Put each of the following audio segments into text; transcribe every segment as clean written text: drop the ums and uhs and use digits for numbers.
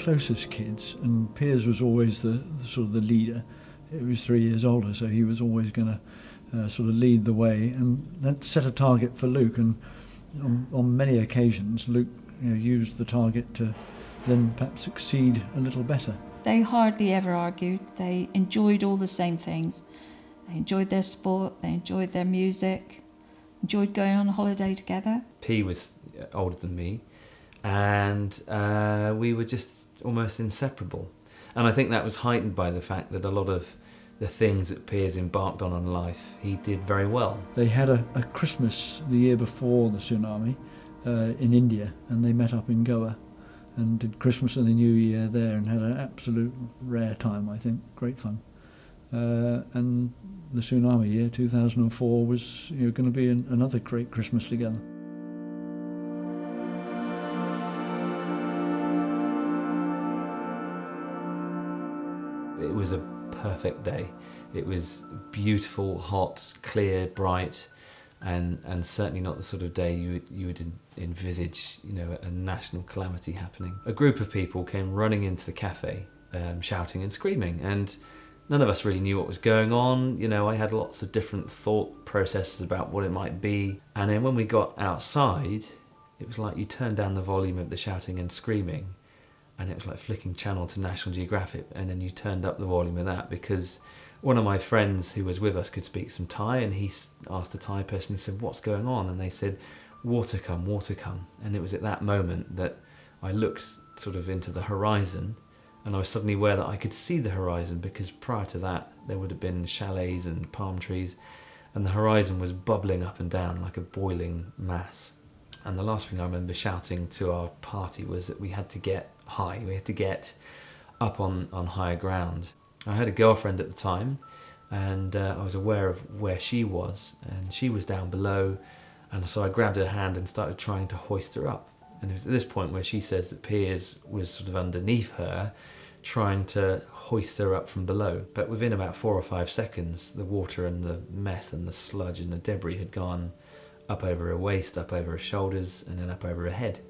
closest kids, and Piers was always the sort of the leader. He was 3 years older, so he was always going to sort of lead the way, and that set a target for Luke. And on many occasions, Luke used the target to then perhaps succeed a little better. They hardly ever argued. They enjoyed all the same things. They enjoyed their sport, they enjoyed their music, enjoyed going on a holiday together. P was older than me, and we were just almost inseparable. And I think that was heightened by the fact that a lot of the things that Piers embarked on in life, he did very well. They had a Christmas the year before the tsunami in India, and they met up in Goa and did Christmas and the New Year there and had an absolute rare time, I think, great fun. And the tsunami year, 2004, was going to be another great Christmas together. It was a perfect day. It was beautiful, hot, clear, bright, and certainly not the sort of day you would envisage, a national calamity happening. A group of people came running into the cafe, shouting and screaming, and none of us really knew what was going on. I had lots of different thought processes about what it might be, and then when we got outside, it was like you turned down the volume of the shouting and screaming, and it was like flicking channel to National Geographic, and then you turned up the volume of that because one of my friends who was with us could speak some Thai, and he asked a Thai person, he said, "What's going on?" And they said, water come. And it was at that moment that I looked sort of into the horizon, and I was suddenly aware that I could see the horizon, because prior to that there would have been chalets and palm trees, and the horizon was bubbling up and down like a boiling mass. And the last thing I remember shouting to our party was that we had to get high, we had to get up on higher ground. I had a girlfriend at the time, and I was aware of where she was, and she was down below, and so I grabbed her hand and started trying to hoist her up. And it was at this point where she says that Piers was sort of underneath her, trying to hoist her up from below. But within about 4 or 5 seconds, the water and the mess and the sludge and the debris had gone up over her waist, up over her shoulders, and then up over her head.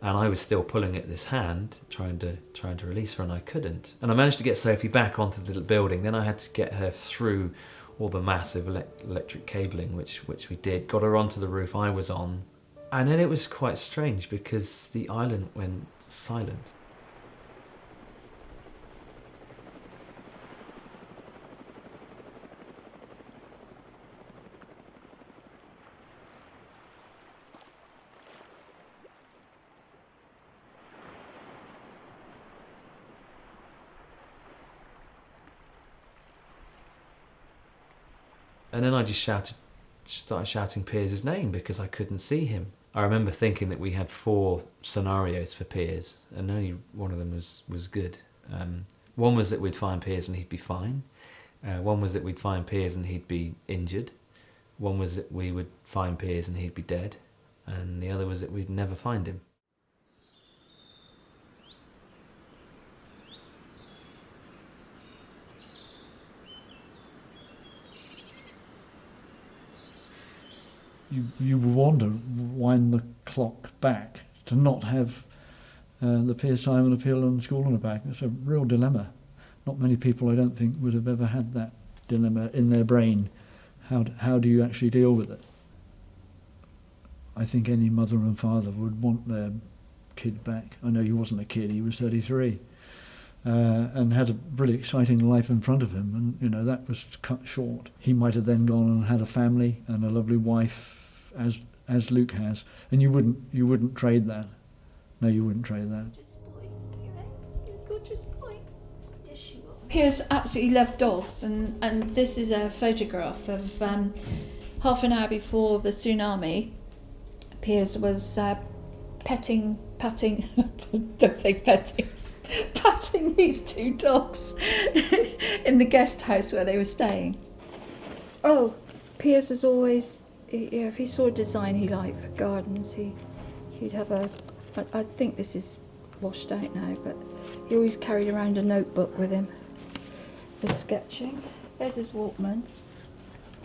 And I was still pulling at this hand, trying to release her, and I couldn't. And I managed to get Sophie back onto the little building. Then I had to get her through all the massive electric cabling, which we did. Got her onto the roof I was on. And then it was quite strange because the island went silent. And then I just started shouting Piers' name because I couldn't see him. I remember thinking that we had 4 scenarios for Piers, and only one of them was good. One was that we'd find Piers and he'd be fine. One was that we'd find Piers and he'd be injured. One was that we would find Piers and he'd be dead. And the other was that we'd never find him. You wonder, wind the clock back, to not have the Piers Simon appeal on the school on the back. It's a real dilemma. Not many people, I don't think, would have ever had that dilemma in their brain. How do you actually deal with it? I think any mother and father would want their kid back. I know he wasn't a kid, he was 33. And had a really exciting life in front of him, and that was cut short. He might have then gone and had a family and a lovely wife, as Luke has, and you wouldn't trade that. No, you wouldn't trade that. Piers absolutely loved dogs, and this is a photograph of half an hour before the tsunami. Piers was patting, don't say petting, patting these 2 dogs in the guest house where they were staying. Oh, Piers was always, if he saw a design he liked for gardens, he'd have I think this is washed out now, but he always carried around a notebook with him for sketching. There's his Walkman,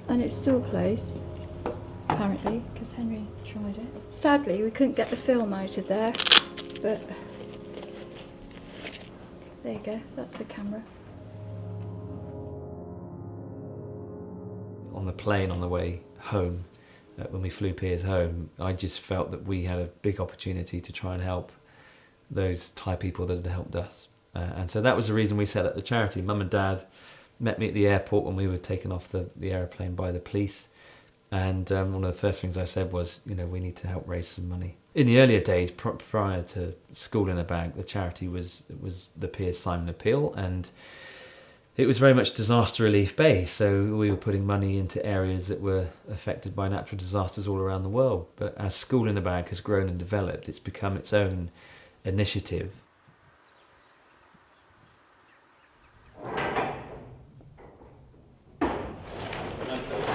and it still plays, apparently, because Henry tried it. Sadly, we couldn't get the film out of there, but There you go, that's the camera. On the plane on the way home, when we flew Piers home, I just felt that we had a big opportunity to try and help those Thai people that had helped us. And so that was the reason we set up the charity. Mum and Dad met me at the airport when we were taken off the aeroplane by the police. And one of the first things I said was, you know, we need to help raise some money. In the earlier days, prior to School in a Bag, the charity was the Piers Simon Appeal, and it was very much disaster relief based. So we were putting money into areas that were affected by natural disasters all around the world. But as School in a Bag has grown and developed, it's become its own initiative.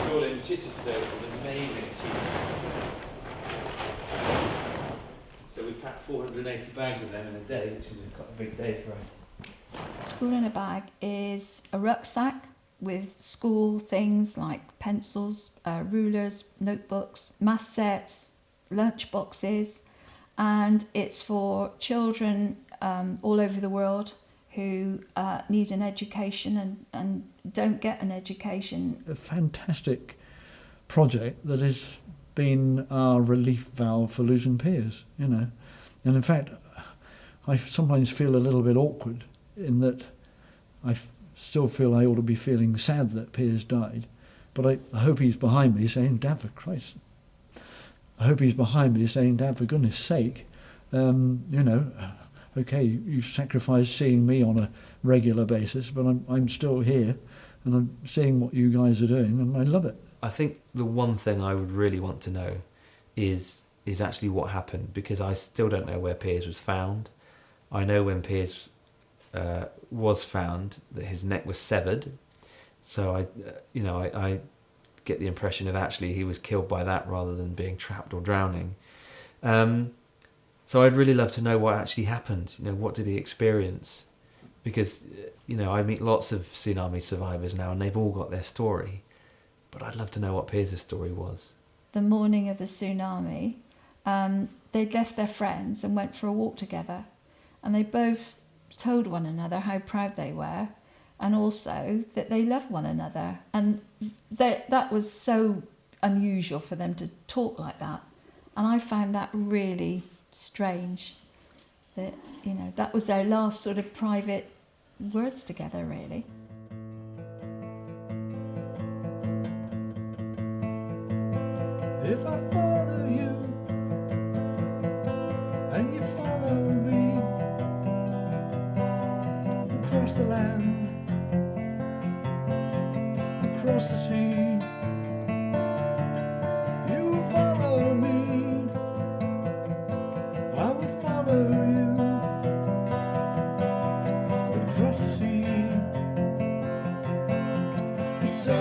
School in Chichester was an amazing achievement. So we packed 480 bags of them in a day, which is quite a big day for us. School in a Bag is a rucksack with school things like pencils, rulers, notebooks, math sets, lunch boxes, and it's for children all over the world who need an education and don't get an education. A fantastic project that has been our relief valve for losing Piers, you know. And in fact, I sometimes feel a little bit awkward in that I still feel I ought to be feeling sad that Piers died, but I hope he's behind me saying, Dad, for Christ. I hope he's behind me saying, Dad, for goodness sake, you know, okay, you've sacrificed seeing me on a regular basis, but I'm still here and I'm seeing what you guys are doing and I love it. I think the one thing I would really want to know is actually what happened, because I still don't know where Piers was found. I know when Piers was found that his neck was severed, so I get the impression that actually he was killed by that rather than being trapped or drowning. So I'd really love to know what actually happened. You know, what did he experience? Because you know, I meet lots of tsunami survivors now, and they've all got their story, but I'd love to know what Piers' story was. The morning of the tsunami, they'd left their friends and went for a walk together, and they both told one another how proud they were and also that they loved one another, and that was so unusual for them to talk like that, and I found that really strange that, you know, that was their last sort of private words together, really. If I follow you and you follow me across the land, across the sea, you will follow me, I will follow you across the sea. It's so